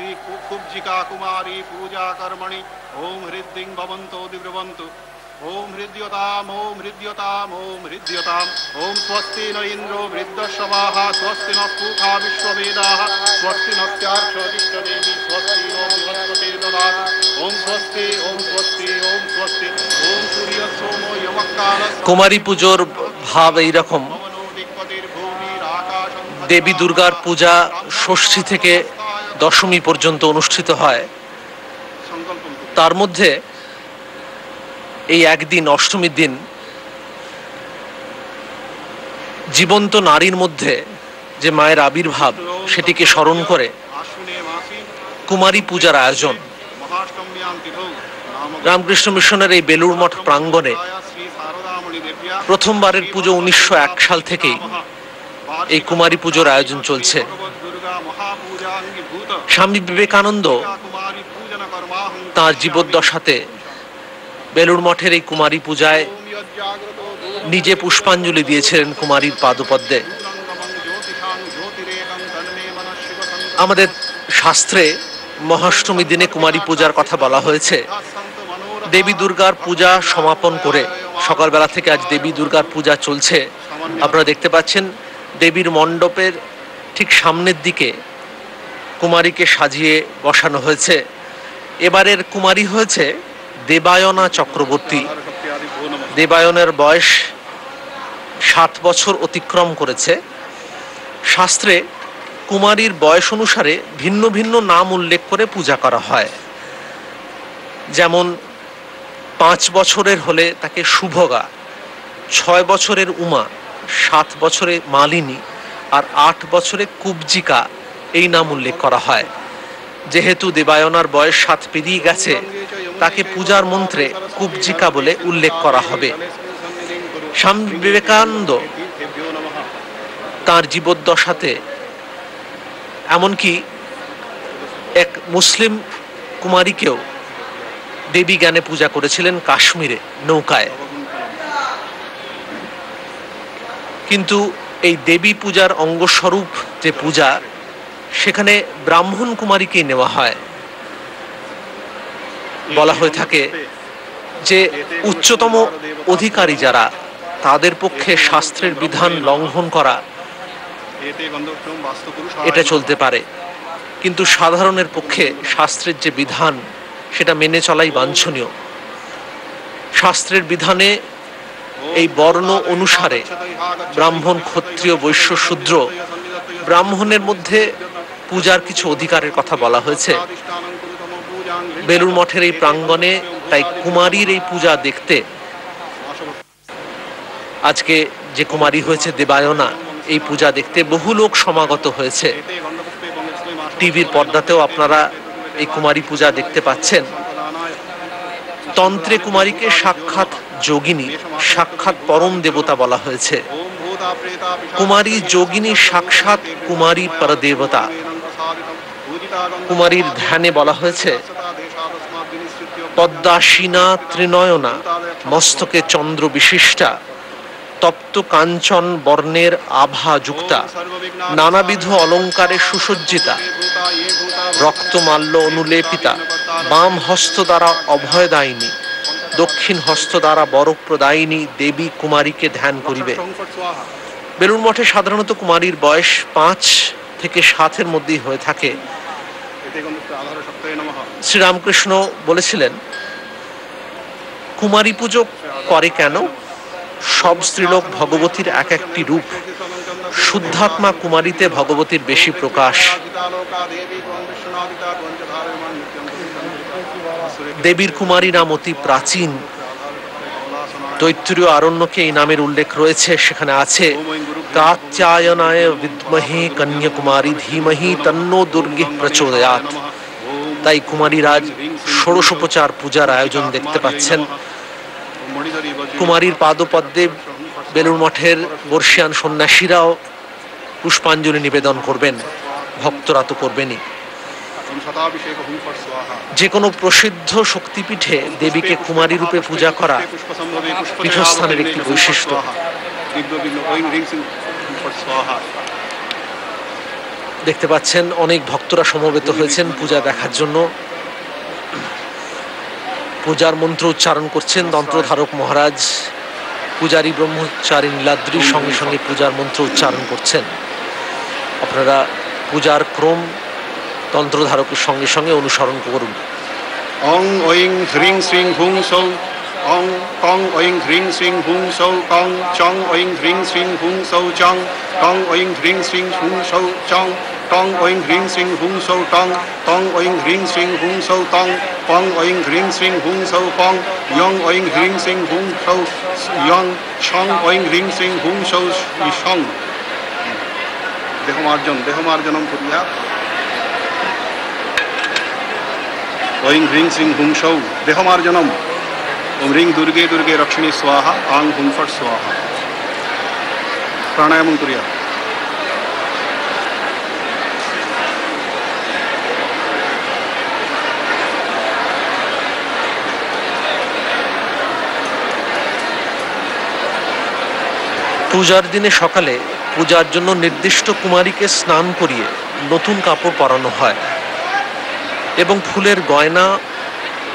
श्री कुब्जिका कुमारी पूजा कर्मणि ओम हृद्यं भवन्तो दिव्रवन्तु ओम हृद्यताम ओम हृद्यताम ओम हृद्यताम ओम स्वस्ति न इंद्रो वृद्धश्रवाः स्वस्ति न पूषा विश्ववेदाः स्वस्ति नस्यार्क्षदिष्टदेवी स्वस्ति नो बृहस्पतिर्ददातु ओम स्वस्ति ओम स्वस्ति ओम स्वस्ति ओम सूर्य सोमो यमकाल। কুমারী পুজোর ভাব এই রকম। দেবী দুর্গার পূজা ষষ্ঠী থেকে দশমী পর্যন্ত অনুষ্ঠিত হয়। তার মধ্যে এই একদিন অষ্টমীর দিন জীবন্ত নারীর মধ্যে যে মায়ের আবির্ভাব সেটিকে স্মরণ করে কুমারী পূজার আয়োজন। রামকৃষ্ণ মিশনের এই বেলুড় মঠ প্রাঙ্গণে প্রথমবারের পুজো 1901 সাল থেকেই এই কুমারী পুজোর আয়োজন চলছে। স্বামী বিবেকানন্দ তাঁর জীবদ্দশাতে বেলুড় মঠের এই কুমারী পূজায় নিজে পুষ্পাঞ্জলি দিয়েছিলেন কুমারীর পাদপদ্মে। আমাদের শাস্ত্রে মহাষ্টমী দিনে কুমারী পূজার কথা বলা হয়েছে। দেবী দুর্গার পূজা সমাপন করে সকালবেলা থেকে আজ দেবী দুর্গার পূজা চলছে। আপনারা দেখতে পাচ্ছেন দেবীর মণ্ডপের ঠিক সামনের দিকে কুমারীকে সাজিয়ে বসানো হয়েছে। এবারের কুমারী হয়েছে দেবায়না চক্রবর্তী। দেবায়নের বয়স 7 বছর অতিক্রম করেছে। শাস্ত্রে কুমারীর বয়স অনুসারে ভিন্ন ভিন্ন নাম উল্লেখ করে পূজা করা হয়। যেমন 5 বছরের হলে তাকে শুভগা, 6 বছরের উমা, 7 বছরে মালিনী আর 8 বছরে কুব্জিকা এই নাম উল্লেখ করা হয়। যেহেতু দেবায়নার বয়স 7 পেরিয়ে গেছে, তাকে পূজার মন্ত্রে কুব্জিকা বলে উল্লেখ করা হবে। স্বামী বিবেকানন্দ তাঁর জীবদ্দশাতে এমনকি এক মুসলিম কুমারীকেও দেবী জ্ঞানে পূজা করেছিলেন কাশ্মীরে নৌকায়। কিন্তু এই দেবী পূজার অঙ্গস্বরূপ যে পূজা, সেখানে ব্রাহ্মণ কুমারীকেই নেওয়া হয়। বলা হয়ে থাকে যে উচ্চতম অধিকারী যারা, তাদের পক্ষে শাস্ত্রের বিধান লঙ্ঘন করা এটা চলতে পারে, কিন্তু সাধারণের পক্ষে শাস্ত্রের যে বিধান সেটা মেনে চলাই বাঞ্ছনীয়। শাস্ত্রের বিধানে এই বর্ণ অনুসারে ব্রাহ্মণ, ক্ষত্রিয়, বৈশ্য, শূদ্র, ব্রাহ্মণের মধ্যে পূজার কিছু অধিকারের কথা বলা হয়েছে। বেলুড় মঠের এই প্রাঙ্গণে তাই কুমারীর এই পূজা দেখতে আজকে যে কুমারী হয়েছে দেবায়না, এই পূজা দেখতে বহু লোক সমাগত হয়েছে। টিভির পর্দাতেও আপনারা এই কুমারী পূজা দেখতে পাচ্ছেন। তন্ত্রে কুমারীকে সাক্ষাৎ যোগিনী, সাক্ষাৎ পরম দেবতা বলা হয়েছে। কুমারী যোগিনী সাক্ষাৎ কুমারী পরদেবতা। কুমারীর ধ্যানে বলা হয়েছে পদ্মাসীনা ত্রিনয়না, মস্তকে চন্দ্র বিশিষ্টা, তপ্ত কাঞ্চন বর্ণের আভা যুক্তা, নানাবিধ অলঙ্কারে সুসজ্জিতা, রক্তমাল্য অনুলেপিতা, বাম হস্ত দ্বারা অভয়দায়িনী, দক্ষিণ হস্ত দ্বারা বরপ্রদায়িনী দেবী কুমারীকে ধ্যান করিবে। বেলুড় মঠে সাধারণত কুমারীর বয়স 5 থেকে 7-এর মধ্যেই হয়ে থাকে। শ্রীরামকৃষ্ণ বলেছিলেন, কুমারী পুজো করে কেন? সব স্ত্রীলোক ভগবতীর এক একটি রূপ, শুদ্ধাত্মা কুমারীতে ভগবতীর বেশি প্রকাশ। দেবীর কুমারী নাম অতি প্রাচীন। তৈত্তরীয় আরণ্যকে এই নামের উল্লেখ রয়েছে। সেখানে আছে কাত্যায়নায় বিদ্মহে কন্যাকুমারী ধীমহি তন্নো দুর্গে প্রচোদয়াৎ। তাই কুমারীর আজ ষোড়শোপচার পূজার আয়োজন দেখতে পাচ্ছেন। কুমারীর পাদপদ্মে বেলুড় মঠের বর্ষিয়ান সন্ন্যাসীরাও পুষ্পাঞ্জলি নিবেদন করবেন, ভক্তরা তো করবেনই। যে কোনো প্রসিদ্ধ শক্তিপীঠে দেবীকে কুমারী রূপে পূজা করা পীঠস্থানের একটি বৈশিষ্ট্য। দেখতে পাচ্ছেন অনেক ভক্তরা সমবেত হয়েছেন পূজা দেখার জন্য। পূজার মন্ত্র উচ্চারণ করছেন তন্ত্রধারক মহারাজ। পূজারী ব্রহ্মচারী নীলাদ্রির সঙ্গে সঙ্গে পূজার মন্ত্র উচ্চারণ করছেন। আপনারা পূজার ক্রম তন্ত্রধারকের সঙ্গে সঙ্গে অনুসরণ করুন। অং ঐং হ্রিং শ্রিং হুং সৌ, অং কং ঐং হ্রিং শ্রিং হুং সৌ কং, চং ঐং হ্রিং শ্রিং হুং সৌ চং, টং ঐং হ্রিং শ্রিং হুং সৌ চং, টং ঐং হ্রিং শ্রিং হুং সৌ টং, টং ঐং হ্রিং শ্রিং হুং সৌ টং, পং ঐং হ্রিং শ্রিং হুং সৌ পং, ইয়ং ঐং হ্রিং শ্রিং হুং সৌ ইয়ং, ছং ঐং হ্রিং শ্রিং হুং সৌ ছং। দেহমার্জনম কুর্যাৎ। ঐং হ্রিং শ্রিং হুং সৌ দেহমার্জনম। ওম হ্রিং দুর্গে দুর্গে রক্ষিণী স্বাহা, আং হুং ফট স্বাহা। প্রাণায়ামম কুর্যাৎ। পূজার দিনে সকালে পূজার জন্য নির্দিষ্ট কুমারীকে স্নান করিয়ে নতুন কাপড় পরানো হয় এবং ফুলের গয়না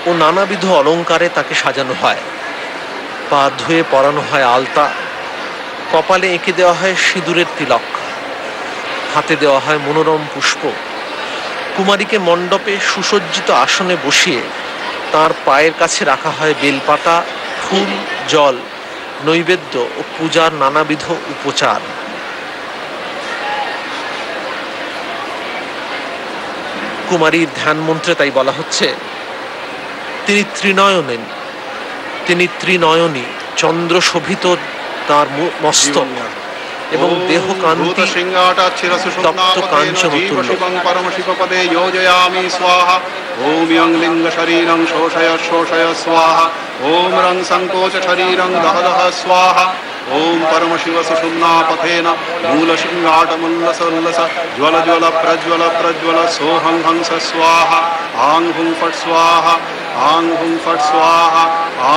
ও নানাবিধ অলঙ্কারে তাকে সাজানো হয়। পা ধুয়ে পরানো হয় আলতা, কপালে এঁকে দেওয়া হয় সিঁদুরের তিলক, হাতে দেওয়া হয় মনোরম পুষ্প। কুমারীকে মণ্ডপে সুসজ্জিত আসনে বসিয়ে তার পায়ের কাছে রাখা হয় বেলপাতা, ফুল, জল, নৈবেদ্য ও পূজার নানাবিধ উপচার। কুমারীর ধ্যান মন্ত্রে তাই বলা হচ্ছে, তিনি ত্রিনয়নী, চন্দ্র শোভিত তার মস্তক এবং দেহ কান্তি তপ্ত কাঞ্চন তুল্য। পরম শিব পদে যোজয়ামি স্বাহা। ওম ইয়ং লিঙ্গ শরীরং শোষয় শোষয় স্বাহা। ওম রং সংকোচ শরীরং দহ দহ স্বাহা। ওম পরম শিব সুষুম্না পথেন মূল সিংহাট মুল্লস উল্লস জ্বল জ্বল প্রজ্বল প্রজ্বল সোহং হংস স্বাহা। আং হুং ফট স্বাহা, আং হুং ফট স্বাহা,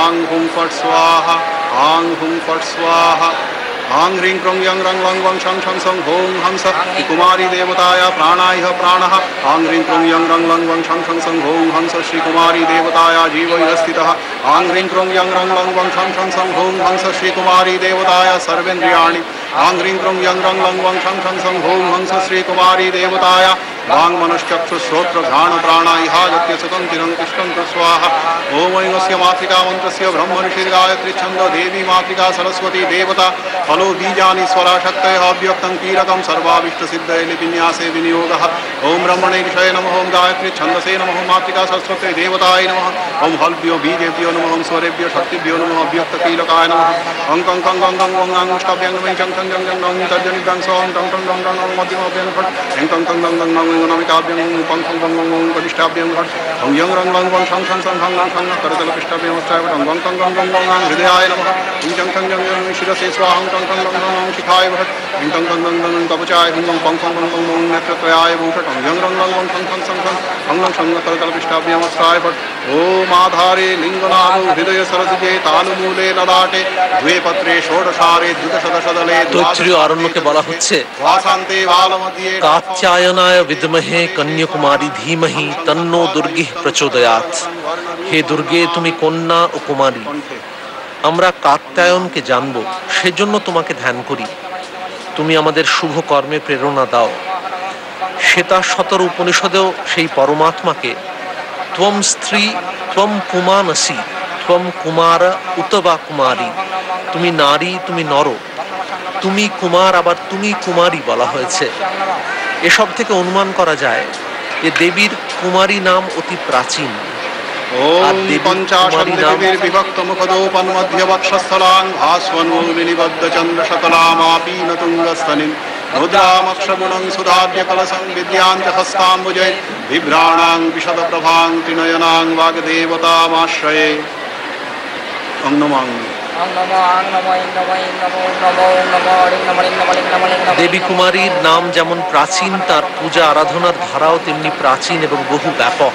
আং হুং ফট স্বাহা, আং হুং ফট স্বাহা। आं ह्रीं क्रों यं रं लं वं शं शं सं हों हंस श्रीकुमारी देवताय प्राणाय प्राणः। आं ह्रीं क्रों यं रं लं वं शं शं सं हों हंस श्रीकुमारी देवताय जीवैः स्थितः। आं ह्रीं क्रों यं रं लं वं शं शं सं हों हंस श्रीकुमारी देवताय सर्वेन्द्रियाणि। आं ह्रीं क्रों यं रं लं वं शं शं सं हों हंस श्रीकुमारी देवताय वाङ् मनश्चक्षुश्रोत्र घ्राण प्राणायागत्य सुतन्तिरं तिष्ठन्तु स्वाहा। ॐ ऐवस्य मातृका मन्त्रस्य ब्रह्मऋषिर्गायत्री छन्दो देवी मातृका सरस्वती देवता फलो बीजानि स्वरा शक्तयः अव्यक्तं कीलकं सर्वाभीष्टसिद्धये विन्यासे विनियोगः। ॐ ब्रह्मणे ऋषये नमः, ॐ गायत्री छन्दसे नमः, मातृका सरस्वती देवताय नमः। ॐ हल्भ्यो बीजेभ्यो नमः, ॐ स्वरेभ्यो शक्तिभ्यो नमः, अव्यक्तकीलकाय नमः। ॐ कं कं गं गं गं अङ्गुष्टाभ्यं नमः, चं चं जं जं नं तर्जनिभ्यं सं टं टं टं टं मध्यमभ्यं फट् चं तं तं गं गं नं नमिकाभ्यं पं फं गं गं कनिष्ठाभ्यं फट् ॐ यं रं लं वं शं शं सं हं नं खं करतलपिष्टाभ्यं हस्ताय फट् गं कं गं गं गं हृदयाय नमः। ं चं चं जं जं शिरसे स्वाहं टं टं टं टं शिखाय फट् ं टं टं टं टं कवचाय हुं पं फं गं गं नेत्रत्रयाय वं फट् यं रं लं वं शं शं सं हं नं शं करतलपिष्टाभ्यं हस्ताय फट् ॐ आधारे लिङ्गनाभो हृदय सरसिजे तालुमूले ललाटे द्वे पत्रे षोडशारे द्रुतशतशदले। তৈত্রীয় অরণ্যকে বলা হচ্ছে, কাত্যায়নায় বিদ্মহে কন্যাকুমারী ধীমহি তন্নো দুর্গে প্রচোদয়াৎ। হে দুর্গে, তুমি কন্যা ও কুমারী, আমরা কাত্যায়নকে জানব, সেজন্য তোমাকে ধ্যান করি। তুমি আমাদের শুভ কর্মে প্রেরণা দাও। শ্বেতাশতর উপনিষদেও সেই পরমাত্মাকে ত্বম স্ত্রী ত্বম পুমানসি ত্বম কুমার উতবা কুমারী, তুমি নারী, তুমি নর, তুমি কুমার, আবার তুমি কুমারী বলা হয়েছে। এসব থেকে অনুমান করা যায় যে দেবীর কুমারী নাম অতি প্রাচীন। ॐ पञ्चाशद्विविभक्तमुखदोपन्मध्यवक्षस्थलां भास्वन्मूलिनिबद्धचन्द्रशकलामापीनतुङ्गस्तनिं मुद्रामक्षगुणं सुधाद्यकलशं विद्याञ्च हस्ताम्बुजै बिभ्राणां विशदप्रभां त्रिनयनां वाग्देवतामाश्रये। ॐ नमः দেবী কুমারীর নাম যেমন প্রাচীন, তার পূজা আরাধনার ধারাও তেমনি প্রাচীন এবং বহু ব্যাপক।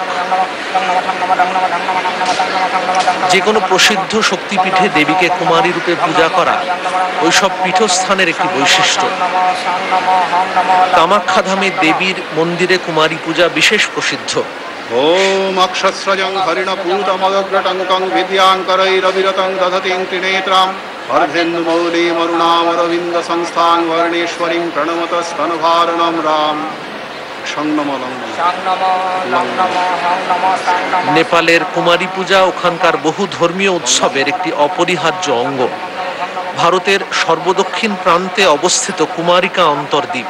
যে কোনো প্রসিদ্ধ শক্তিপীঠে দেবীকে কুমারী রূপে পূজা করা ওইসব পীঠস্থানের একটি বৈশিষ্ট্য। কামাখ্যাধামে দেবীর মন্দিরে কুমারী পূজা বিশেষ প্রসিদ্ধ। ওম অক্ষস্রজং হরিণপূতমগ্রটঙ্কং বিদ্যাঙ্করৈরবিরতং দধতিং ত্রিনেত্রাম অর্ধেন্দুমৌলিমরুণামরবিন্দ সংস্থাং বর্ণেশ্বরীং প্রণমত স্তনভারণম রাম। নেপালের কুমারী পূজা ওখানকার বহু ধর্মীয় উৎসবের একটি অপরিহার্য অঙ্গ। ভারতের সর্বদক্ষিণ প্রান্তে অবস্থিত কুমারিকা অন্তর্দ্বীপ,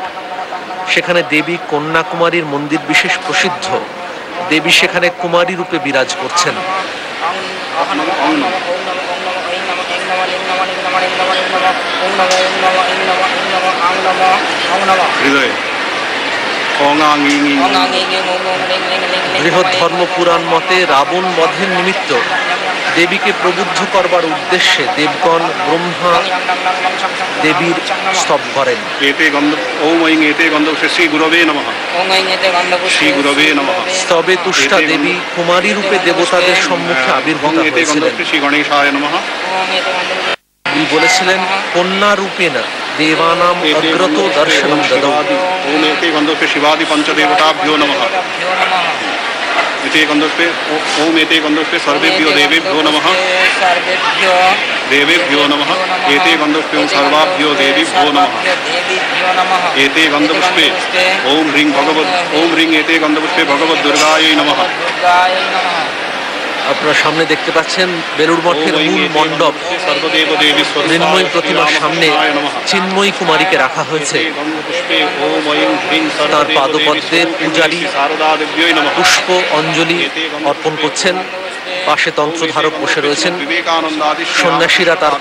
সেখানে দেবী কন্যাকুমারীর মন্দির বিশেষ প্রসিদ্ধ। দেবী সেখানে কুমারী রূপে বিরাজ করছেন। বৃহৎ ধর্ম পুরাণ মতে রাবণ বধের নিমিত্ত দেবীকে প্রবুদ্ধ করবার উদ্দেশ্যে দেবগণ ব্রহ্মা দেবীর স্তব করেন। স্তবে তুষ্টা দেবী কুমারী রূপে দেবতাদের সম্মুখে আবির্ভূত হয়েছিলেন। তিনি বলেছিলেন, কন্যা রূপে না দেবানাম অগ্রত দর্শনম দদৌ। শিবাদি পঞ্চদেবতাভ্যো নমঃ। ओम एते गन्धपुष्पे सर्वेभ्यो देवेभ्यो नमः। देवेभ्यो नमः। एते गन्धपुष्पे सर्वाभ्यो देवीभ्यो नमः। एते गन्धपुष्पे ओम ह्रीं भगवत ओम ह्रीं एते गन्धपुष्पे भगवत दुर्गायै नमः। আপনারা সামনে দেখতে পাচ্ছেন বেলুড় মঠের মূল মণ্ডপ। মৃন্ময়ী প্রতিমার সামনে চিন্ময়ী কুমারীকে রাখা হয়েছে। তার পাদপদ্মে পূজারী পুষ্প অঞ্জলি অর্পণ করছেন। পাশে তন্ত্রধারক বসে রয়েছেন। সন্ন্যাসীরা তার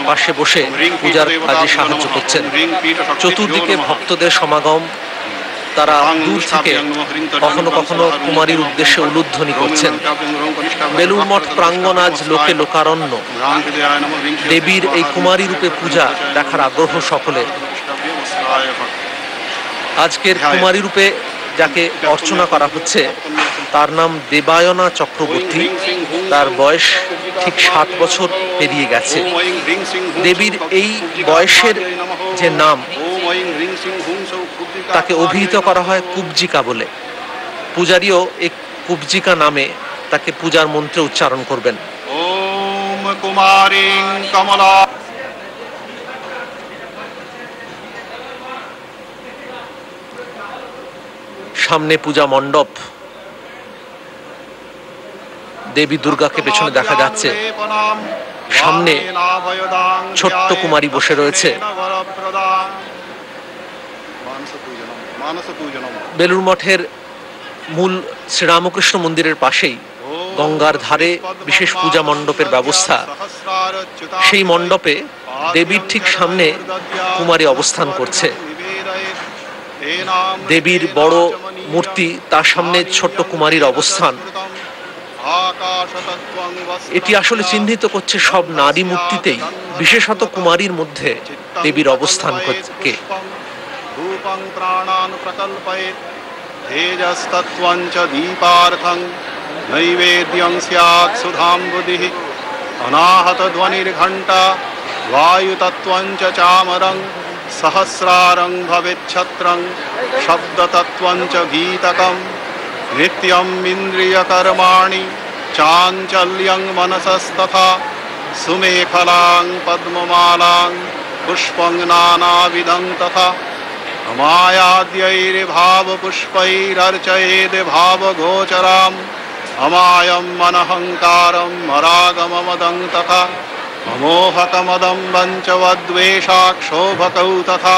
পাশে বসে পূজার কাজে সাহায্য করছেন। চতুর্দিকে ভক্তদের সমাগম। তারা দূর থেকে কখনো কখনো কুমারীর উদ্দেশ্যে উলুধ্বনি করছেন। বেলুড় মঠ প্রাঙ্গণ আজ লোকে লোকারণ্য। দেবীর এই কুমারী রূপে পূজা দেখার আগ্রহ সকলের। আজকের কুমারী রূপে যাকে অর্চনা করা হচ্ছে তার নাম দেবায়না চক্রবর্তী। তার বয়স ঠিক 7 বছর পেরিয়ে গেছে। দেবীর এই বয়সের যে নাম, তাকে অভিহিত করা হয় কুব্জিকা বলে। পূজারীও এই কুব্জিকা নামে তাকে পূজার মন্ত্রে উচ্চারণ করবেন। ওম কুমারীং কমলা। সামনে পূজা মণ্ডপ। দেবী দুর্গাকে পেছনে দেখা যাচ্ছে। সামনে ছোট্ট কুমারী বসে রয়েছে। বেলুড় মঠের মূল শ্রীরামকৃষ্ণ মন্দিরের পাশেই গঙ্গার ধারে বিশেষ পূজা মণ্ডপের ব্যবস্থা। সেই মণ্ডপে দেবীর ঠিক সামনে কুমারী অবস্থান করছে। দেবীর বড় মূর্তি, তার সামনে ছোট্ট কুমারীর অবস্থান। এটি আসলে চিহ্নিত করছে সব নারী মূর্তিতেই, বিশেষত কুমারীর মধ্যে দেবীর অবস্থানকে। रूपं प्राणान् प्रकल्पयेत् तेजस्तत्त्वं च दीपार्थं नैवेद्यं स्यात् सुधाम्बुधिः अनाहतध्वनिर्घण्टा वायुतत्त्वं च चामरं सहस्रारं भवेच्छत्रं शब्दतत्त्वं च गीतकं नित्यम् इन्द्रियकर्माणि चाञ्चल्यं मनसस्तथा सुमेखलां पद्ममालां पुष्पं नानाविधं तथा अमायाद्यैर्भावपुष्पैरर्चयेद् भावगोचराम् अमायं मनहङ्कारं मरागममदं तथा अमोहकमदं वञ्चवद्वेषाक्षोभकौ तथा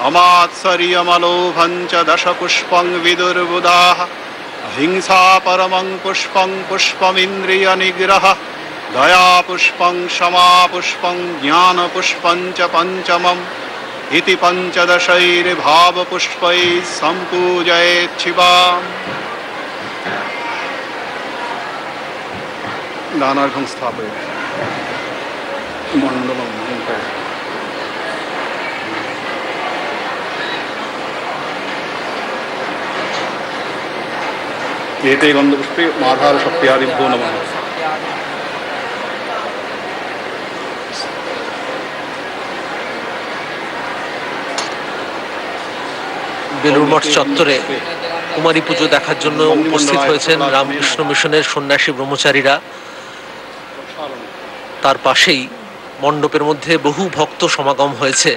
अमात्सर्यमलोभं च दशपुष्पं विदुर्बुधाः अहिंसा परमं पुष्पं पुष्पमिन्द्रियनिग्रहः दयापुष्पं क्षमापुष्पं ज्ञानपुष्पं च पञ्चमम् इति पञ्चदशैर्भावपुष्पैः सम्पूजयेत् शिवाम्। दानार्घं स्थापयेत्। মণ্ডলম এতে গন্ধপুষ্পে মাধার শক্তিয়াদিভ্যো নমঃ। বেলুড় মঠ চত্বরে কুমারী পুজো দেখার জন্য উপস্থিত হয়েছেন রামকৃষ্ণ মিশনের সন্ন্যাসী ব্রহ্মচারীরা। তার পাশেই মণ্ডপের মধ্যে বহু ভক্ত সমাগম হয়েছে।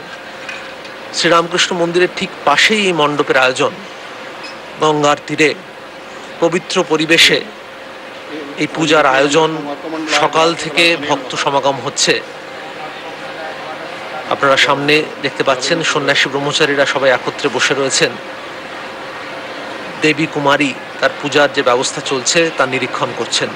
শ্রীরামকৃষ্ণ মন্দিরের ঠিক পাশেই এই মণ্ডপের আয়োজন। গঙ্গার তীরে পবিত্র পরিবেশে এই পূজার আয়োজন, সকাল থেকে ভক্ত সমাগম হচ্ছে। আপনারা সামনে দেখতে পাচ্ছেন সন্ন্যাসী ব্রহ্মচারীরা সবাই একত্রে বসে রয়েছেন। দেবী কুমারী তার পূজার যে ব্যবস্থা চলছে তা নিরীক্ষণ করছেন।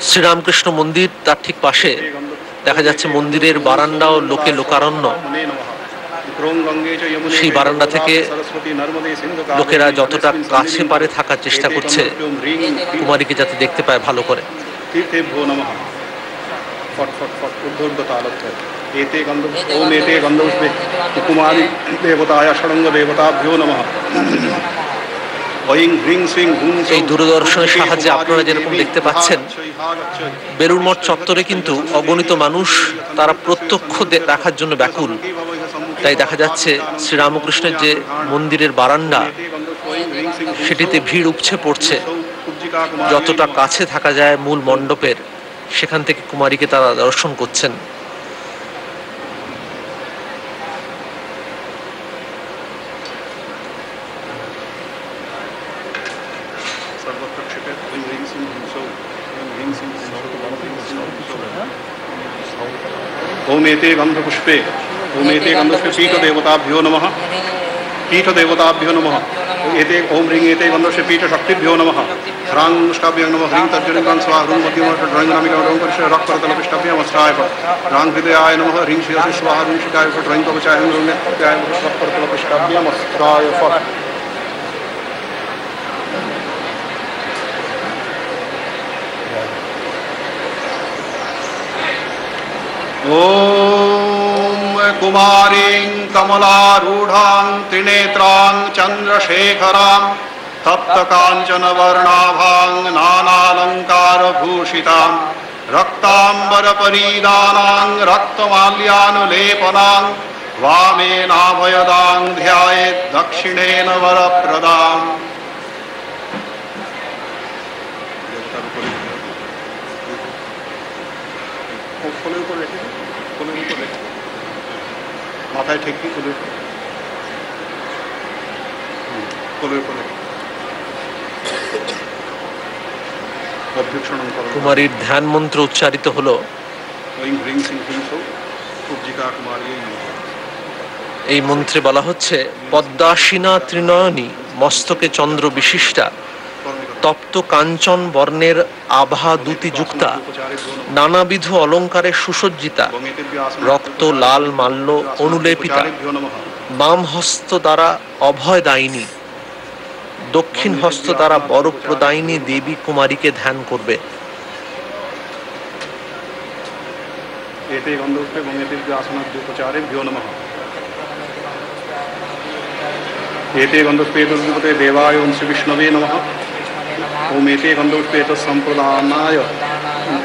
শ্রীরামকৃষ্ণ মন্দির, তার ঠিক পাশে দেখা যাচ্ছে মন্দিরের বারান্দা ও লোকে লোকারণ্য। সেই বারান্দা থেকে লোকেরা যতটা কাছে পারে থাকার চেষ্টা করছে, কুমারীকে যাতে দেখতে পায় ভালো করে। এই দূরদর্শনের সাহায্যে আপনারা যেরকম দেখতে পাচ্ছেন, বেলুড় মঠ চত্বরে কিন্তু অগণিত মানুষ, তারা প্রত্যক্ষ দেখার জন্য ব্যাকুল। তাই দেখা যাচ্ছে শ্রীরামকৃষ্ণের যে মন্দিরের বারান্দা, সেটিতে ভিড় উপচে পড়ছে। যতটা কাছে থাকা যায় মূল মণ্ডপের, সেখান থেকে কুমারীকে তারা দর্শন করছেন। ओम एते गंधपुष्पे पीठदेवताभ्यो नमः। पीठदेवताभ्यो नमः। एते ओम ह्रीं एते गंधपुष्पे पीठशक्तिभ्यो नमः। ह्रां नमस्काभ्यं नमः। ह्रीं तर्जनीं स्वाहा। ह्रूं मध्यमः ड्रैं नामिका ड्रौं परिश रक्तरतलपिष्टभ्यं अस्त्राय फट्। ह्रां हृदयाय नमः। ह्रीं शिरसि स्वाहा। ह्रीं शिखाय फट्। ड्रैं कवचाय ह्रूं नेत्याय रक्तरतलपिष्टभ्यं अस्त्राय फट्। ओम कुमारीं कमलारूढां त्रिनेत्रां चंद्रशेखरां तप्तकाञ्चनवर्णाभां नानालङ्कारभूषितां रक्ताम्बरपरीदानां रक्तमाल्यानुलेपनां वामेनाभयदां ध्यायेत् दक्षिणेन वरप्रदाम्। মাথায় ঠেকি কুমারীর ধ্যান মন্ত্র উচ্চারিত হলো। এই মন্ত্রে বলা হচ্ছে, পদ্মাসীনা ত্রিনয়নী মস্তকে চন্দ্র বিশিষ্টা, তপ্ত কাঞ্চন বর্ণের আভা দুতি যুক্তা, নানাবিধ অলঙ্কারে সুসজ্জিতা, রক্ত লাল মাল্য অনুলেপিতা, বাম হস্ত দ্বারা অভয় দায়িনী, দক্ষিণ হস্ত দ্বারা বরপ্রদায়িনী দেবী কুমারীকে ধ্যান করবে। एते गन्धपुष्पे देवाय ओं श्री विष्णवे नमः। ओम एते गन्धपुष्पे संप्रदानाय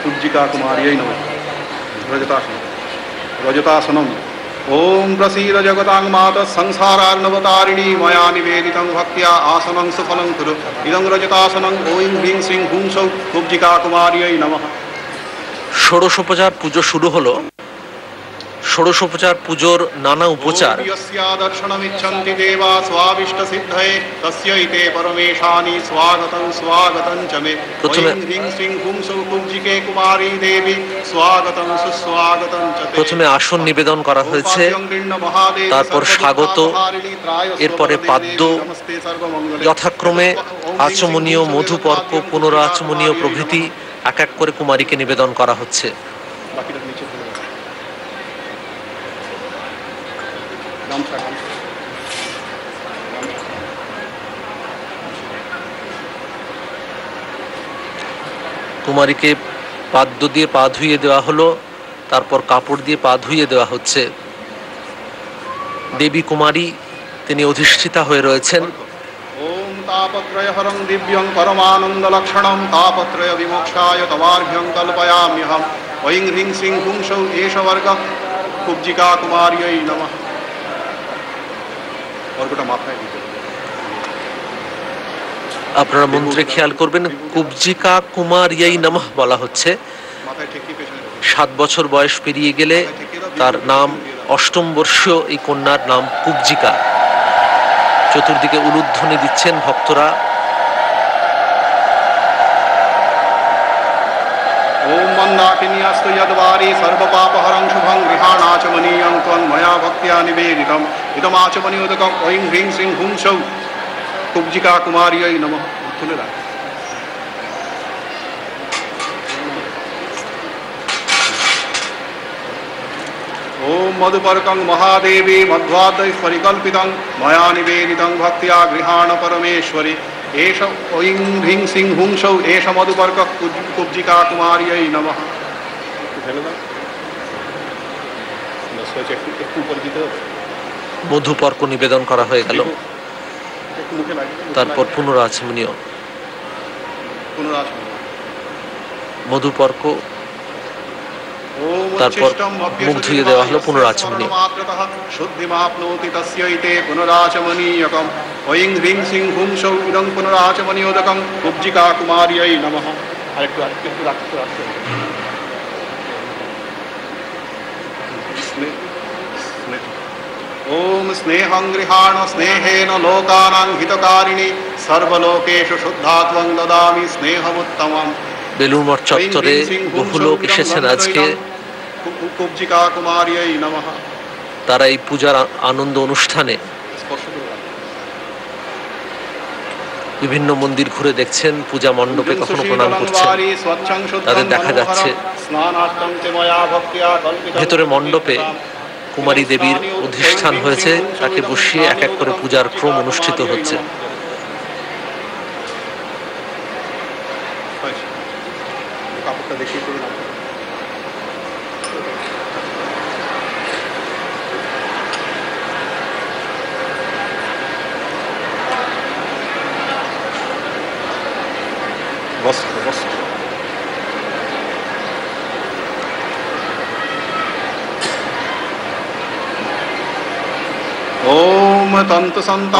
पूज्यिका कुमार्यै नमः। रजतासनम। ओम प्रसीद जगतां माता संसारार्णवतारिणी मया निवेदितं भक्त्या आसनं सुफलं कुरु। इदं रजतासनं ओं ह्रीं श्रीं हुं सौः पूज्यिका कुमार्यै नमः। ষোড়শোপচার পুজো শুরু হলো। ষোড়শোপচার পুজোর নানা উপচার। দর্শনমিচ্ছন্তি দেবা স্বাবিষ্ট সিদ্ধয়ে তস্যৈতে পরমেশানি স্বাগতং স্বাগতং চ মে। ह्रीं श्रीं हुं सौः पूज्यिके कुमारी देवी স্বাগতং সুস্বাগতং চ তে। প্রথমে আসন নিবেদন করা হয়েছে, তারপর স্বাগত, এরপরে পাদ্য, যথাক্রমে আচমনীয়, মধুপর্ক, পুনরাচমনীয় প্রভৃতি এক এক করে কুমারীকে নিবেদন করা হচ্ছে। বাকিটা নিচে ফেলে দাও। গামছা, গামছা। কুমারীকে পাদ্য দিয়ে পা ধুইয়ে দেওয়া হলো, তারপর কাপড় দিয়ে পা ধুইয়ে দেওয়া হচ্ছে। দেবী কুমারী তিনি অধিষ্ঠিতা হয়ে রয়েছেন। ওম তাপত্রয় হরং দিব্যং পরমানন্দ লক্ষণম তাপত্রয় বিমোক্ষায় তবার্ঘ্যং কল্পয়াম্যহম ঐং হ্রিং সিং হুং সৌ এষ বর্গ কুব্জিকা কুমার্যৈ নমঃ। বর্গটা মাথায় দিতে হবে। আপনারা মন্ত্রে খেয়াল করবেন, কুব্জিকা কুমার্যৈ নমঃ বলা হচ্ছে। মাথায় ঠেকিয়ে পেছনে রাখো। 7 বছর বয়স পেরিয়ে গেলে তার নাম, অষ্টম বর্ষীয় এই কন্যার নাম কুব্জিকা। চতুর্দিকে উলুধ্বনি দিচ্ছেন ভক্তরা। ওম মন্দাকিন্যাস্তু যদ্বারি সর্বপাপহরং শুভং গৃহাণাচমনীয়ং ত্বং ময়া ভক্ত্যা নিবেদিতম ইদমাচমনীয়োদকং ঐং হ্রিং সিং হুং সৌ কুব্জিকা কুমার্যৈ নমঃ। তুলে রাখ। ओम मधुपर्कं महादेवी मध्वाद्वै परिकल्पितं मया निवेदितं भक्त्या गृहाण परमेश्वरी एष ऐं ह्रीं सिं हुं सौ एष मधुपर्क कुब्जिका कुमार्यै नमः। মধুপর্ক নিবেদন করা হয়ে গেল। তারপর পুনরাচমনীয় মধুপর্ক, তারপর মুখ ধুয়ে দেওয়া হলো পুনরাচমনীয়। শুদ্ধিমাপ্নোতি তস্যৈতে পুনরাচমনীয়কম ঐং হ্রিং সিং হুং সৌ ইদং পুনরাচমনীয়োদকং কুব্জিকা কুমার্যৈ নমঃ। আরেকটু রাখতে রাখতে। ओम स्नेहं गृहाण स्नेहेन लोकानां हितकारिणी सर्वलोकेषु शुद्धात्वं ददामि स्नेहमुत्तमं। বেলুড় মঠ চত্বরে বহু লোক এসেছেন আজকে। কুব্জিকা কুমার্যৈ নমঃ। তারা এই পূজার আনন্দ অনুষ্ঠানে বিভিন্ন মন্দির ঘুরে দেখছেন, পূজা মণ্ডপে কখনো প্রণাম করছেন। তাদের দেখা যাচ্ছে ভেতরে মণ্ডপে কুমারী দেবীর অধিষ্ঠান হয়েছে, তাকে বসিয়ে এক এক করে পূজার ক্রম অনুষ্ঠিত হচ্ছে।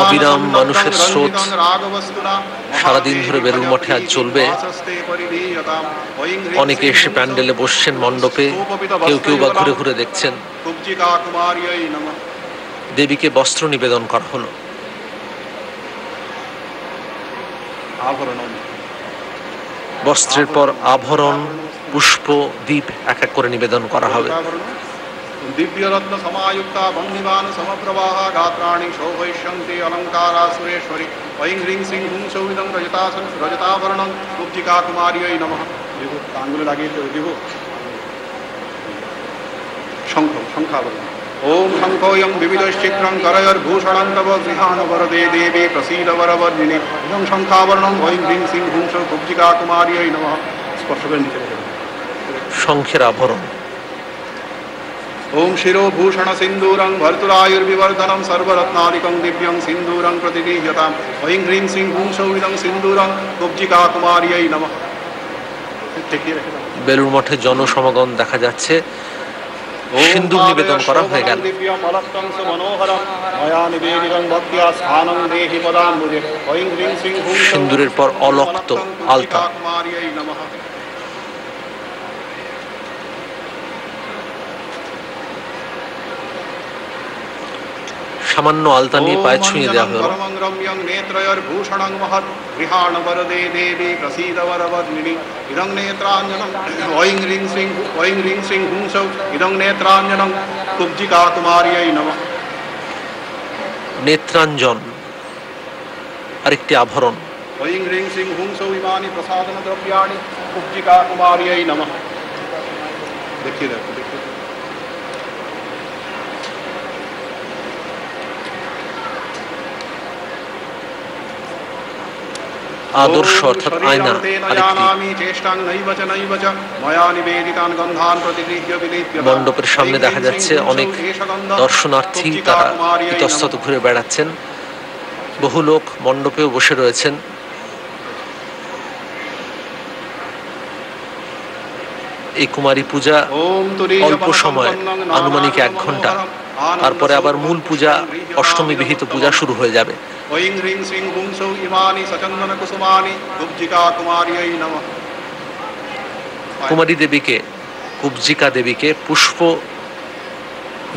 অবিরাম মানুষের স্রোত সারাদিন ধরে বেলুড় মঠে আজ চলবে। অনেকে এসে প্যান্ডেলে বসছেন, মণ্ডপে, কেউ কেউ বা ঘুরে ঘুরে দেখছেন। দেবীকে বস্ত্র নিবেদন করা হলো। বস্ত্রের পর আভরণ, পুষ্প, দীপ এক এক করে নিবেদন করা হবে। दिव्यरत्न समायुक्ता बन्दिवान समप्रवाह गात्राणि शोभयिष्यन्ति अलङ्कारा सुरेश्वरी ऐं ह्रीं सिं हुं सौ इदं रजताभरणं कुब्जिका कुमार्यै नमः। आंगुले লাগিয়ে তো দিব शङ्खाभरणम्। ओम शङ्खोऽयं विविधश्चित्रं करयोर्भूषणं तव गृहाण वरदे देवी प्रसीद वरवर्णिनि इदं शङ्खाभरणं ऐं ह्रीं सिं हुं सौ कुब्जिका कुमार्यै नमः। स्पर्श করে নিচে শঙ্খের আভরণ। ओम शिरोभूषण सिंदूरं भर्तुरायुर्विवर्धनं सर्वरत्नादिकं दिव्यं सिंदूरं प्रतिगृह्यताम् ऐं ह्रीं सिं हुं सौ इदं सिंदूरं कुब्जिका कुमार्यै नमः। বেলুড় মঠে জনসমাগম দেখা যাচ্ছে। সিন্দুর নিবেদন করা হয়ে গেল। সিন্দুরের পর অলক্ত আলতা। সামান্য আলতা নিয়ে পায়ে ছুঁয়ে দেওয়া হলো। নেত্রাঞ্জন আরেকটি আভরণ। ऐं ह्रीं श्रीं हुं सौ इमानि प्रसादन द्रव्याणि कुब्जिका कुमार्यै नमः। देखिए देखो देखिए আদর্শ অর্থাৎ আয়না মণ্ডপের সামনে দেখা যাচ্ছে অনেক দর্শনার্থী, তারা ইতস্তত ঘুরে বেড়াচ্ছেন। বহু লোক মণ্ডপেও বসে রয়েছেন। এই কুমারী পূজা অল্প সময়, আনুমানিক 1 ঘন্টা, তারপরে আবার মূল পূজা, অষ্টমী বিহিত পূজা শুরু হয়ে যাবে। কুমারী দেবীকে, কুব্জিকা দেবীকে পুষ্প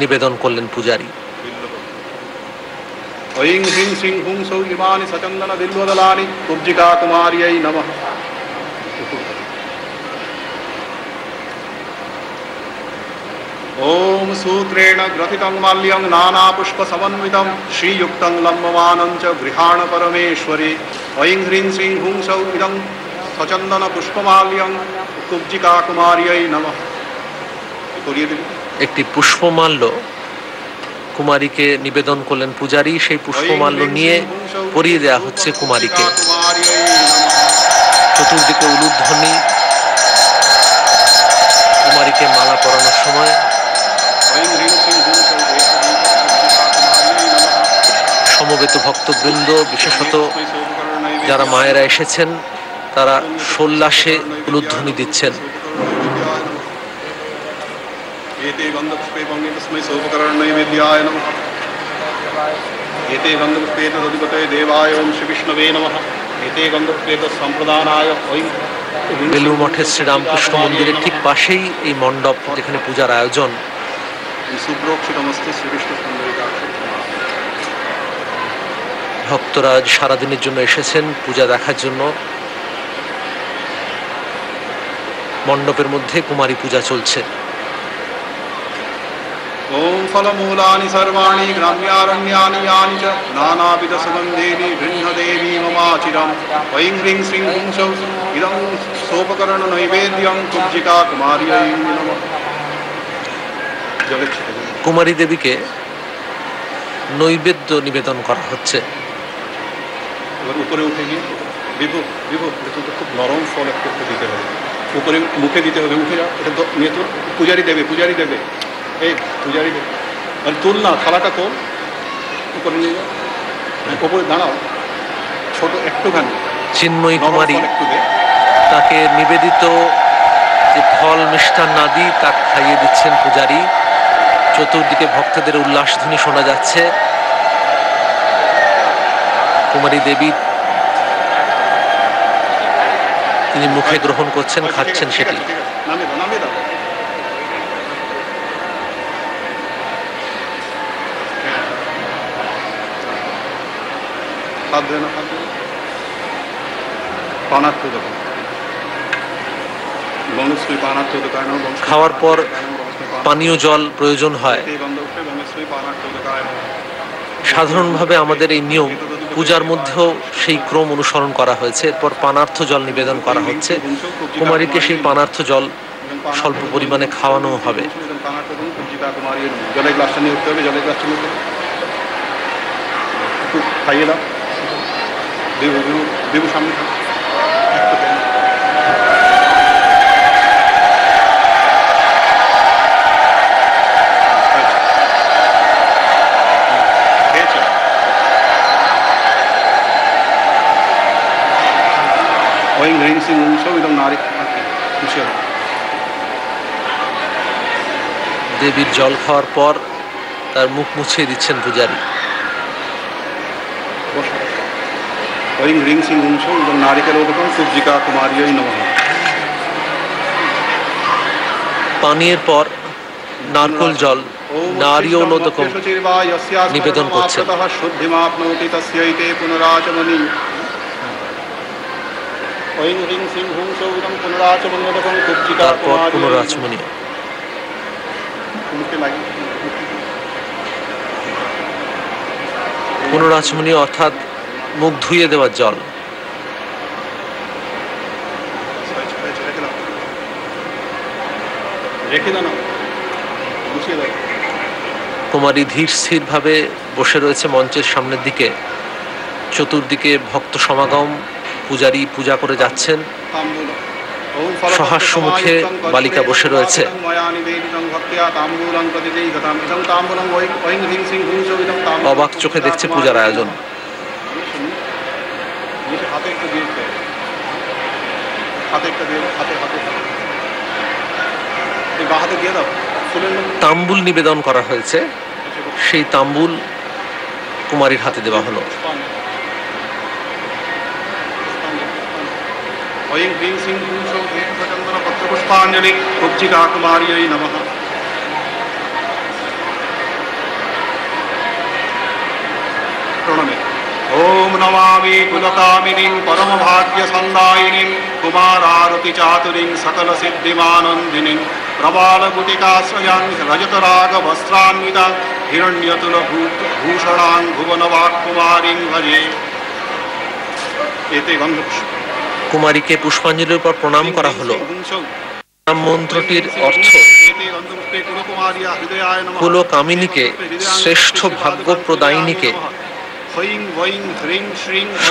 নিবেদন করলেন পূজারী। ऐं ह्रीं श्रीं हुं सौ इमानि सचन्दन बिल्वदलानि कुब्जिका कुमार्यै नमः। ओम सूत्रेण ग्रथितं माल्यं नानापुष्पसमन्वितं श्रीयुक्तं लम्बमानं च गृहाण परमेश्वरी। ऐं ह्रीं श्रीं हुं सौ इदं सचन्दन पुष्पमाल्यं कुब्जिका कुमार्यै नमः। একটি পুষ্পমাল্য কুমারীকে নিবেদন করলেন পূজারী। সেই পুষ্পমাল্য নিয়ে পরিয়ে দেওয়া হচ্ছে কুমারীকে। চতুর্দিকে উলুধ্বনি, কুমারীকে মালা পরানোর সময় সমবেত ভক্তবৃন্দ, বিশেষত যারা মায়েরা এসেছেন, তারা সোল্লাসে উলুধ্বনি দিচ্ছেন। एते गन्धपुष्पे पंगे तस्मै सोपकरणनैवेद्याय नमः। एते गन्धपुष्पे तदधिपते देवाय ओम श्री विष्णवे नमः। एते गन्धपुष्पे तत्सम्प्रदानाय ओम। বেলুড় মঠের শ্রীরামকৃষ্ণ মন্দিরের ঠিক পাশেই এই মণ্ডপ, যেখানে পূজার আয়োজন। সুপ্রোক্ষিতমস্তে শ্রীকৃষ্ণ সুন্দরিকাক্ষে। ভক্তরা সারাদিনের জন্য এসেছেন পূজা দেখার জন্য। মণ্ডপের মধ্যে কুমারী পূজা চলছে। ओम फलमूलानि सर्वाणि ग्राम्यारण्यानि यानि च नानाविध सुगन्धेनि गृह्णदेवी ममाचिरम्। ऐं ह्रीं श्रीं हुं सौ इदं सोपकरण नैवेद्यं कुब्जिका कुमार्यै नमः। কুমারী দেবীকে নৈবেদ্য নিবেদন করা হচ্ছে। এবার উপরে উঠে গিয়ে বিভু বিভু তো খুব নরম ফল একটু দিতে হবে, উপরে মুখে দিতে হবে। উঠে যাও, এটা নিয়ে তো পূজারি দেবে, পূজারি দেবে। এই পূজারি দেবে, আর তুল না, থালাটা তোল, উপরে নিয়ে যাও, উপরে দাঁড়াও, ছোট একটুখানি। চিন্ময়ী কুমারী তাকে নিবেদিত যে ফল মিষ্টান্নাদি তা খাইয়ে দিচ্ছেন পূজারী। চতুর্দিকে ভক্তদের উল্লাসধ্বনি শোনা যাচ্ছে। কুমারী দেবী তিনি মুখে গ্রহণ করছেন, খাচ্ছেন সেটি। খাওয়ার পর পানীয় জল প্রয়োজন হয়। সাধারণভাবে আমাদের এই নিয়ম, পূজার মধ্যেও সেই ক্রম অনুসরণ করা হয়েছে। এরপর পানার্থ জল নিবেদন করা হচ্ছে। কুমারীকে সেই পানার্থ জল স্বল্প পরিমাণে খাওয়ানো হবে। জলের গ্লাসটা নিয়ে উঠতে হবে, জলের গ্লাসটা নিয়ে একটু খাইয়ে দাও। দেবু দেবু দেবু সামনে থাকো, দেবীর জল খাওয়ার পর তার মুখ মুছিয়ে দিচ্ছেন পূজারী। পানীয়ের পর নারকোল জল, নারিয়োলোদকম নিবেদন করছেন। তারপর পুনরাচমনী। পুনরাচমনী অর্থাৎ মুখ ধুয়ে দেওয়ার জল। রেখে দাও না, গুছিয়ে দাও। কুমারী ধীর স্থিরভাবে বসে রয়েছে মঞ্চের সামনের দিকে। চতুর্দিকে ভক্ত সমাগম, পূজারী পূজা করে যাচ্ছেন। সহাস্য মুখে বালিকা বসে রয়েছে। অবাক চোখে দেখছে পূজার আয়োজন। তাম্বুল নিবেদন করা হয়েছে, সেই তাম্বুল কুমারীর হাতে দেওয়া হলো। পুষ্পাঞ্জলি কুব্জিকা কুমারী নমঃ। প্রণমে। ওম নমামি কুলকামিনীং পরমভাগ্যসন্দায়িনীং কুমারারতি চাতুরীং সকল সিদ্ধিমানন্দিনীং প্রবালগুটিকাশ্রয়াং রজতরাগবস্ত্রান্বিতাং হিরণ্যতুলভূষণাং ভুবনবাক্কুমারীং ভজে। এতে গন্ধপুষ্প। কুমারীকে পুষ্পাঞ্জলির পর প্রণাম করা হলো। মন্ত্রটির অর্থ কুলকামিনীকে, শ্রেষ্ঠ ভাগ্য প্রদায়িনীকে,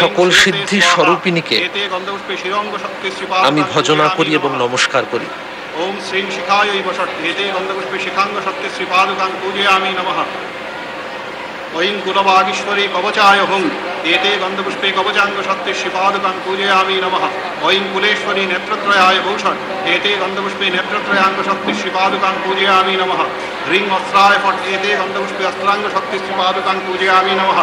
সকল সিদ্ধি স্বরূপিনীকে আমি ভজনা করি এবং নমস্কার করি। ওম শ্রীং শিখায় এতে গন্ধপুষ্পে শিখাঙ্গ সত্যি শ্রীপাদুকাং পূজয়ামি নমঃ। ঐং কুলবাগীশ্বরী কবচায় হুং এতে গন্ধপুষ্পে কবচাঙ্গ সত্যি শ্রীপাদুকাং পূজয়ামি নমঃ। ঐং কুলেশ্বরী নেত্রত্রয়ায় ভূষণ এতে গন্ধপুষ্পে নেত্রত্রয়াঙ্গ সত্যি শ্রীপাদুকাং পূজয়ামি নমঃ। হ্রিং অস্ত্রায় ফট এতে গন্ধপুষ্পে অস্ত্রাঙ্গ সত্যি শ্রীপাদুকাং পূজয়ামি নমঃ।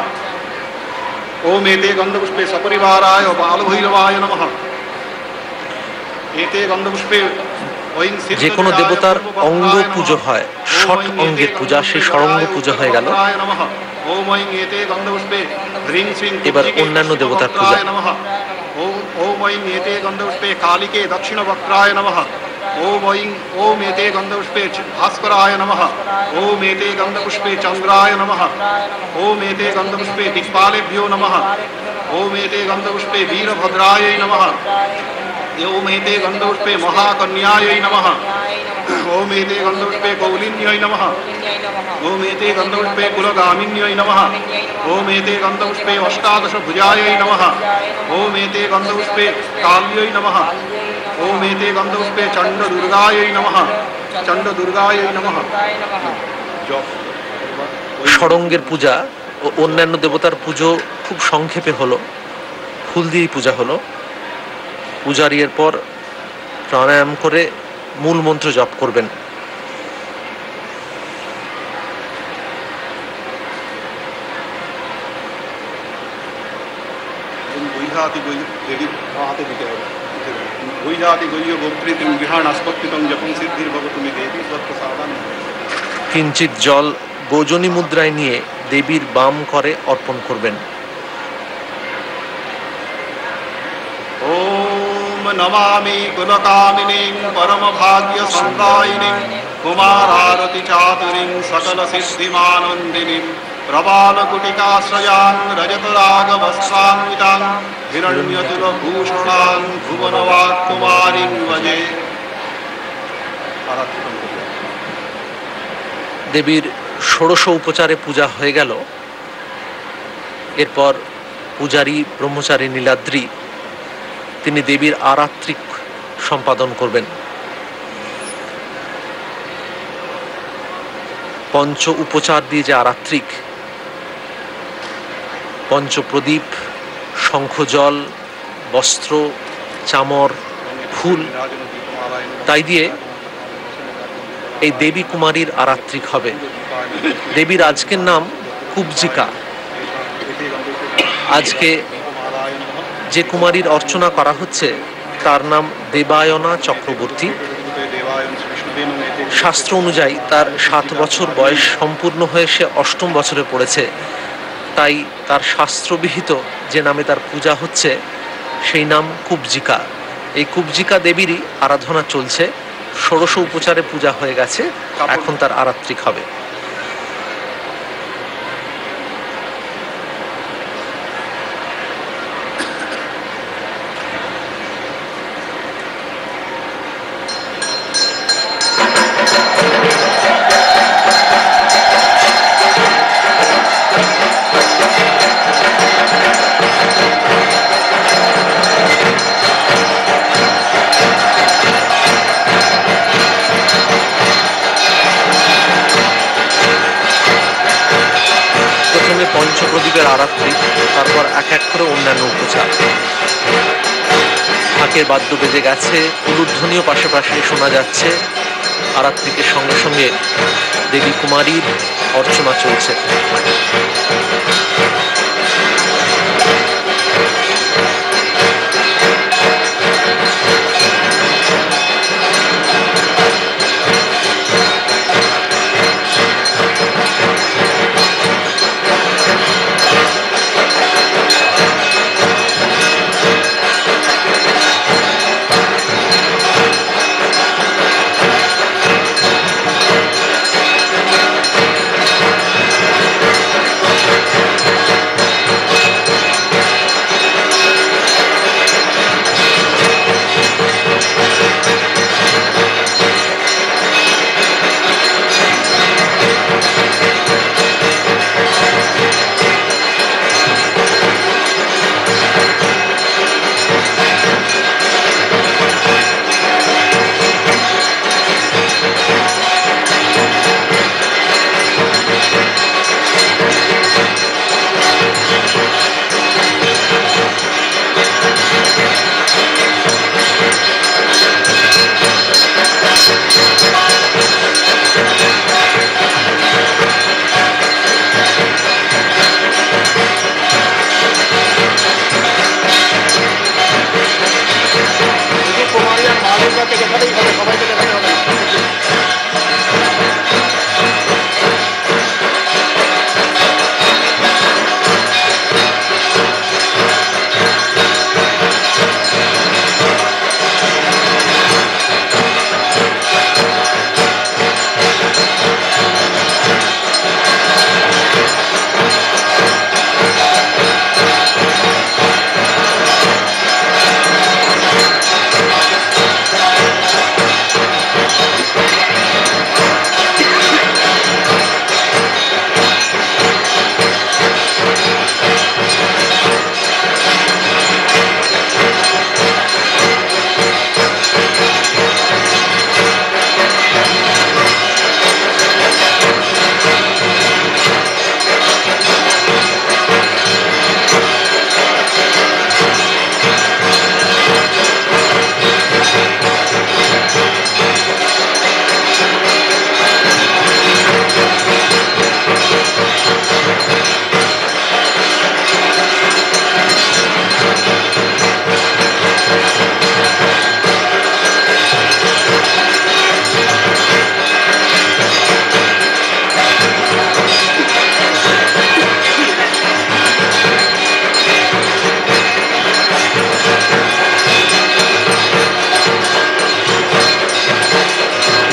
ওম এতে গন্ধপুষ্পে সপরিবারায় বালভৈরবায় নমঃ। এতে গন্ধপুষ্পে যে কোনো দেবতার অঙ্গ পুজো হয়, ষট অঙ্গের পূজা, সেই ষড়ঙ্গ পুজো হয়ে গেল। এবার অন্যান্য দেবতার পূজা। ওম ঐং এতে গন্ধপুষ্পে কালিকে দক্ষিণ বক্রায় নমঃ। ওম এতে গন্ধপুষ্পে ভাস্করায় নমঃ। ওম এতে গন্ধপুষ্পে চন্দ্রায় নমঃ। ওম এতে গন্ধপুষ্পে দিক্পালেভ্যো নমঃ। ওম এতে গন্ধপুষ্পে বীরভদ্রায় নমঃ। ওম এতে গন্ধপুষ্পে মহাকন্যায় নমঃ। ওম এতে গন্ধপুষ্পে কৌলিন্যৈ নমঃ। ওম এতে গন্ধপুষ্পে কুলগামিন্যৈ নমঃ। ওম এতে গন্ধপুষ্পে অষ্টাদশ ভুজায় নমঃ। ওম এতে গন্ধপুষ্পে কাল্যৈ নমঃ। ওম এতে গন্ধপুষ্পে চণ্ড দুর্গায় নমঃ। চণ্ড দুর্গায় নমঃ। ষড়ঙ্গের পূজা ও অন্যান্য দেবতার পুজো খুব সংক্ষেপে হলো, ফুল দিয়েই পূজা হলো। পূজারী এরপর প্রাণায়াম করে মূল মন্ত্র জপ করবেন। কিঞ্চিত জল গোজনী মুদ্রায় নিয়ে দেবীর বাম করে অর্পণ করবেন। নমামি কুলকামিনীং পরমভাগ্যসন্দায়িনীং কুমারারতি চাতুরীং সকল সিদ্ধিমানন্দিনীং প্রবালকুটিকাশ্রয়াং রজতরাগবস্ত্রান্বিতাং হিরণ্যতুলভূষণাং ভুবনবাক্কুমারীং ভজে। দেবীর ষোড়শ উপচারে পূজা হয়ে গেল। এরপর পূজারী ব্রহ্মচারী নীলাদ্রি তিনি দেবীর আরাত্রিক সম্পাদন করবেন। পঞ্চ উপচার দিয়ে যে আরাত্রিক, পঞ্চপ্রদীপ, শঙ্খজল, বস্ত্র, চামর, ফুল, তাই দিয়ে এই দেবী কুমারীর আরাত্রিক হবে। দেবীর আজকের নাম কুব্জিকা। আজকে যে কুমারীর অর্চনা করা হচ্ছে তার নাম দেবায়না চক্রবর্তী। শাস্ত্র অনুযায়ী তার 7 বছর বয়স সম্পূর্ণ হয়ে সে 8ম বছরে পড়েছে, তাই তার শাস্ত্রবিহিত যে নামে তার পূজা হচ্ছে সেই নাম কুব্জিকা। এই কুব্জিকা দেবীরই আরাধনা চলছে। ষোড়শ উপচারে পূজা হয়ে গেছে, এখন তার আরাত্রিক হবে। আরাত্রি, তারপর এক এক করে অন্যান্য উপচার। ঢাকের বাদ্য বেজে গেছে, উলুধ্বনিও পাশে পাশে শোনা যাচ্ছে। আরাত্রিকের সঙ্গে সঙ্গে দেবী কুমারীর অর্চনা চলছে।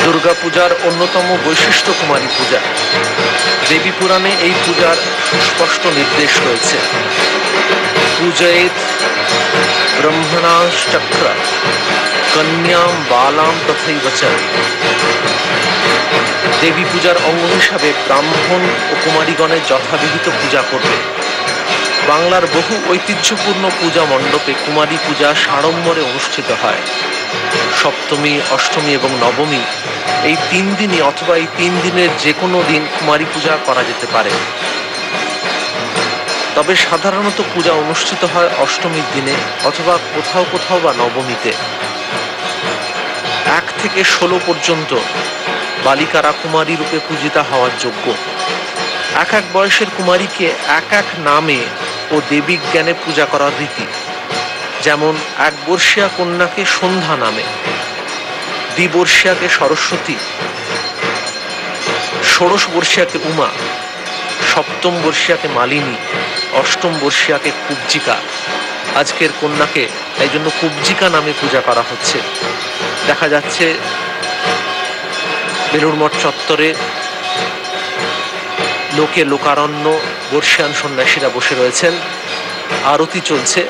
দুর্গাপূজার অন্যতম বৈশিষ্ট্য কুমারী পূজা। দেবী পুরাণে এই পূজার সুস্পষ্ট নির্দেশ রয়েছে। পূজয়েত ব্রহ্মণাশ্চক্র কন্যাম বালাম তথৈব চ। দেবী পূজার অঙ্গ হিসাবে ব্রাহ্মণ ও কুমারীগণের যথাবিহিত পূজা করবে। বাংলার বহু ঐতিহ্যপূর্ণ পূজা মণ্ডপে কুমারী পূজা সাড়ম্বরে অনুষ্ঠিত হয়। সপ্তমী, অষ্টমী এবং নবমী এই 3 দিনই অথবা এই 3 দিনের যে কোনো দিন কুমারী পূজা করা যেতে পারে। তবে সাধারণত পূজা অনুষ্ঠিত হয় অষ্টমীর দিনে অথবা কোথাও কোথাও বা নবমীতে। 1 থেকে 16 পর্যন্ত বালিকারা কুমারী রূপে পূজিতা হওয়ার যোগ্য। এক এক বয়সের কুমারীকে এক এক নামে ও দেবী জ্ঞানে পূজা করার রীতি। যেমন 1 বর্ষীয়া কন্যাকে সন্ধ্যা নামে, দ্বিবর্ষীয়াকে সরস্বতী, ষোড়শ বর্ষীয়াকে উমা, সপ্তম বর্ষীয়াকে মালিনী, অষ্টম বর্ষীয়াকে কুব্জিকা। আজকের কন্যাকে এই জন্য কুব্জিকা নামে পূজা করা হচ্ছে। দেখা যাচ্ছে বেলুড় মঠ চত্বরে লোকে লোকারণ্য বর্ষিয়ান সন্ন্যাসীরা বসে রয়েছেন, আরতি চলছে।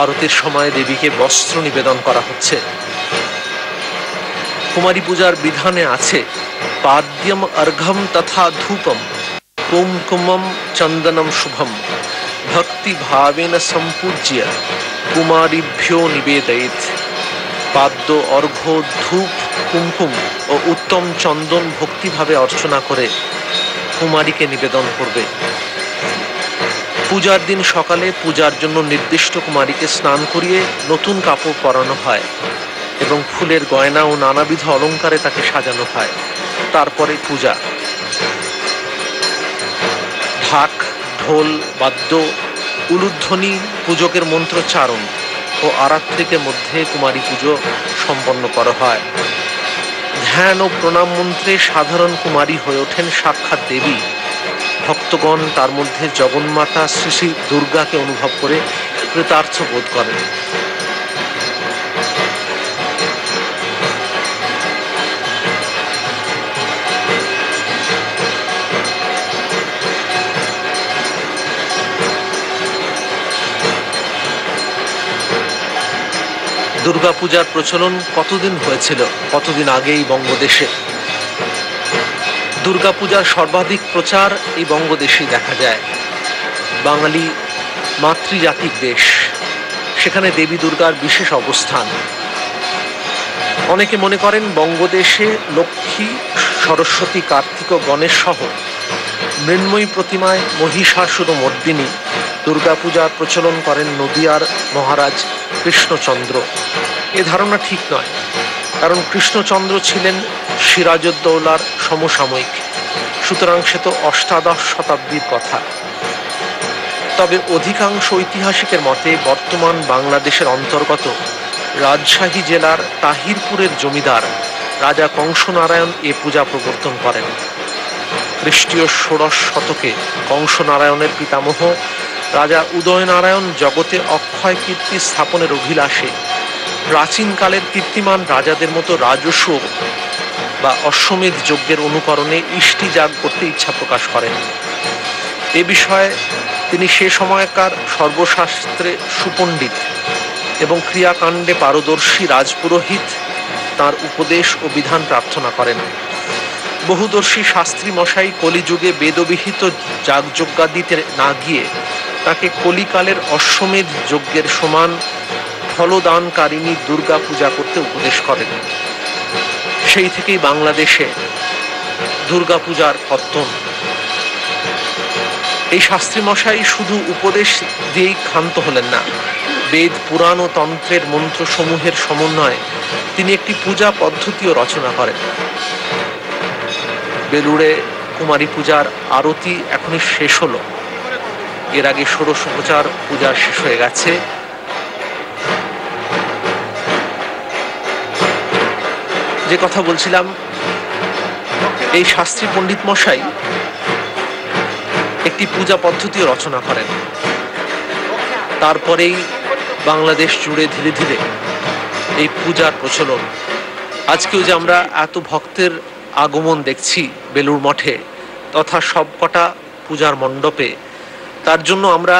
আরতির সময় দেবীকে বস্ত্র নিবেদন করা হচ্ছে। কুমারী পূজার বিধানে আছে পাদ্যম অর্ঘম তথা ধূপম কুমকুমম চন্দনম শুভম ভক্তি ভাবেন সম্পূজ্য কুমারীভ্যো নিবেদয়েৎ। পাদ্য, অর্ঘ্য, ধূপ, কুমকুম ও উত্তম চন্দন ভক্তিভাবে অর্চনা করে কুমারীকে নিবেদন করবে। পূজার দিন সকালে পূজার জন্য নির্দিষ্ট কুমারীকে স্নান করিয়ে নতুন কাপড় পরানো হয় এবং ফুলের গয়না ও নানাবিধ অলঙ্কারে তাকে সাজানো হয়। তারপরে পূজা। ঢাক, ঢোল, বাদ্য, উলুধ্বনি, পূজকের মন্ত্রোচ্চারণ ও আরাত্রিকের মধ্যে কুমারী পুজো সম্পন্ন করা হয়। ধ্যান ও প্রণাম মন্ত্রে সাধারণ কুমারী হয়ে ওঠেন সাক্ষাৎ দেবী। ভক্তগণ তার মধ্যে জগন্মাতা শ্রী শ্রী দুর্গাকে অনুভব করে কৃতার্থ বোধ করেন। দুর্গাপূজার প্রচলন কতদিন হয়েছিল, কতদিন আগেই বঙ্গদেশে? দুর্গাপূজার সর্বাধিক প্রচার এই বঙ্গদেশেই দেখা যায়। বাঙালি মাতৃজাতির দেশ, সেখানে দেবী দুর্গার বিশেষ অবস্থান। অনেকে মনে করেন বঙ্গদেশে লক্ষ্মী, সরস্বতী, কার্তিক ও গণেশ সহ মৃন্ময়ী প্রতিমায় মহিষাসুর মর্দিনী দুর্গাপূজার প্রচলন করেন নদিয়ার মহারাজ কৃষ্ণচন্দ্র। এ ধারণা ঠিক নয়, কারণ কৃষ্ণচন্দ্র ছিলেন সিরাজউদ্দৌলার সমসাময়িক, সুতরাং সে তো অষ্টাদশ শতাব্দীর কথা। তবে অধিকাংশ ঐতিহাসিকের মতে বর্তমান বাংলাদেশের অন্তর্গত রাজশাহী জেলার তাহিরপুরের জমিদার রাজা কংসনারায়ণ এ পূজা প্রবর্তন করেন। খ্রিস্টীয় ষোড়শ শতকে কংসনারায়ণের পিতামহ রাজা উদয়নারায়ণ জগতে অক্ষয় কীর্তি স্থাপনের অভিলাষে প্রাচীনকালের কীর্তিমান রাজাদের মতো রাজস্ব বা অশ্বমেধ যজ্ঞের অনুকরণে ইষ্টি যাগ করতে ইচ্ছা প্রকাশ করেন। এ বিষয়ে তিনি সে সময়কার সর্বশাস্ত্রে সুপণ্ডিত এবং ক্রিয়াকাণ্ডে পারদর্শী রাজপুরোহিত তার উপদেশ ও বিধান প্রার্থনা করেন। বহুদর্শী শাস্ত্রী মশাই কলিযুগে বেদবিহিত যাগযজ্ঞাদিতে না গিয়ে তাকে কলিকালের অশ্বমেধ যজ্ঞের সমান ফলদানকারিণী দুর্গা পূজা করতে উপদেশ করেন। সেই থেকেই বাংলাদেশে দুর্গা পূজার পত্তন। এই শাস্ত্রী মশাই শুধু উপদেশ দিয়েই ক্ষান্ত হলেন না, বেদ, পুরাণ ও তন্ত্রের মন্ত্রসমূহের সমন্বয়ে তিনি একটি পূজা পদ্ধতিও রচনা করেন। বেলুড়ে কুমারী পূজার আরতি এখনই শেষ হলো। এর আগে ষোড়শোপচার পূজা শেষ হয়ে গেছে। যে কথা বলছিলাম, এই শাস্ত্রী পণ্ডিত মশাই একটি পূজা পদ্ধতিও রচনা করেন। তারপরেই বাংলাদেশ জুড়ে ধীরে ধীরে এই পূজার প্রচলন। আজকেও যে আমরা এত ভক্তের আগমন দেখছি বেলুড় মঠে তথা সবকটা পূজার মণ্ডপে, তার জন্য আমরা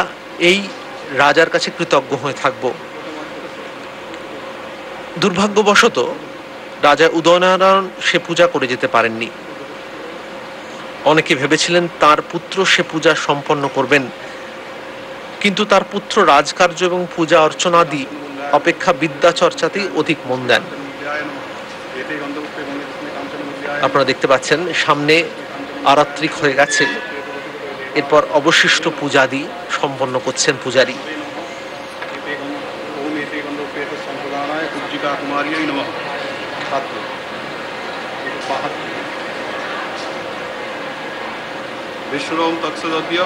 এই রাজার কাছে কৃতজ্ঞ হয়ে থাকব। দুর্ভাগ্যবশত রাজা উদয়নারায়ণ সে পূজা করে যেতে পারেননি। অনেকে ভেবেছিলেন তার পুত্র সে পূজা সম্পন্ন করবেন, কিন্তু তার পুত্র রাজকার্য এবং পূজা অর্চনাদি অপেক্ষা বিদ্যা চর্চাতেই অধিক মন দেন। আপনারা দেখতে পাচ্ছেন সামনে আরাত্রিক হয়ে গেছে, এরপর অবশিষ্ট পূজাদি সম্পন্ন করছেন পূজারী। विश्वरोम तत्सदद्य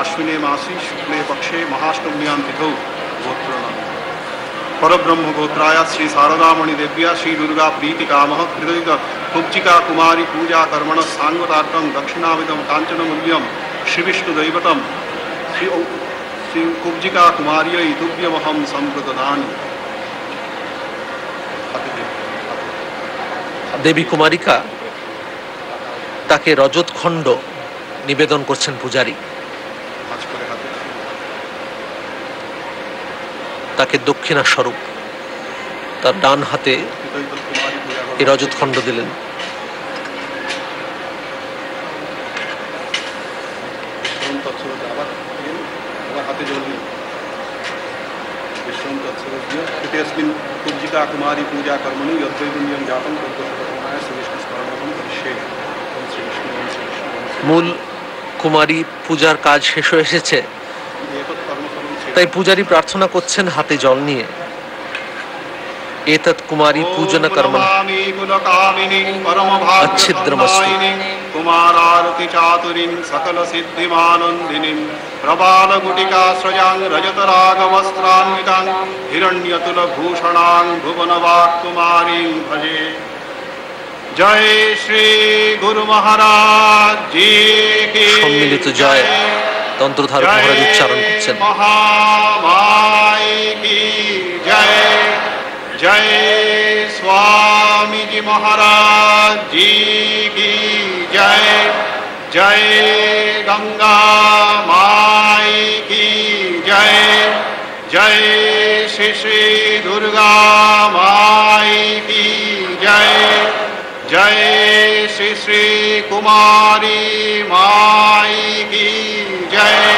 आश्विने मासी शुक्ले पक्षे महाष्टम्यां तिथौ गोत्रनाम परब्रह्म गोत्राया श्री शारदामणि देव्या श्री दुर्गा प्रीति कामः कृतयुग कुब्जिका कुमारी पूजा कर्मण सांगतार्थं दक्षिणाविदं कांचन मूल्यं श्री विष्णु दैवतम श्री कुब्जिका कुमार्यै तुभ्यमहं संप्रददामि। দেবী কুমারিকা তাকে রজত খণ্ড নিবেদন করছেন পূজারী। তাকে দক্ষিণা স্বরূপ তার ডান হাতে এই রজত খণ্ড দিলেন। कुमारी पूजा कर्मणि यद्वैदुल्यं जातं तद्वशतमाय श्रीविष्णु स्मरणं करिष्ये। মূল কুমারী পূজার কাজ শেষ হয়ে এসেছে। তাই পূজারী প্রার্থনা করছেন হাতে জল নিয়ে। এতৎ কুমারী পূজন কর্মণ अच्छिद्रमस्तु। कुमारारति चातुरीं सकल सिद्धिमानन्दिनीं प्रबालगुटिका स्रजां रजतरागवस्त्रान्वितां हिरण्यतुलभूषणां भुवनवाक्कुमारीं भजे। जय श्री गुरु महाराज जी की সম্মিলিত জয় তন্ত্রধারক মহারাজ উচ্চারণ করছেন। महामाई की जय। जय स्वामी जी महाराज जी की जय। जय गंगा माई की जय। जय श्री श्री दुर्गा माई की जय। जय श्री श्री कुमारी माई की जय।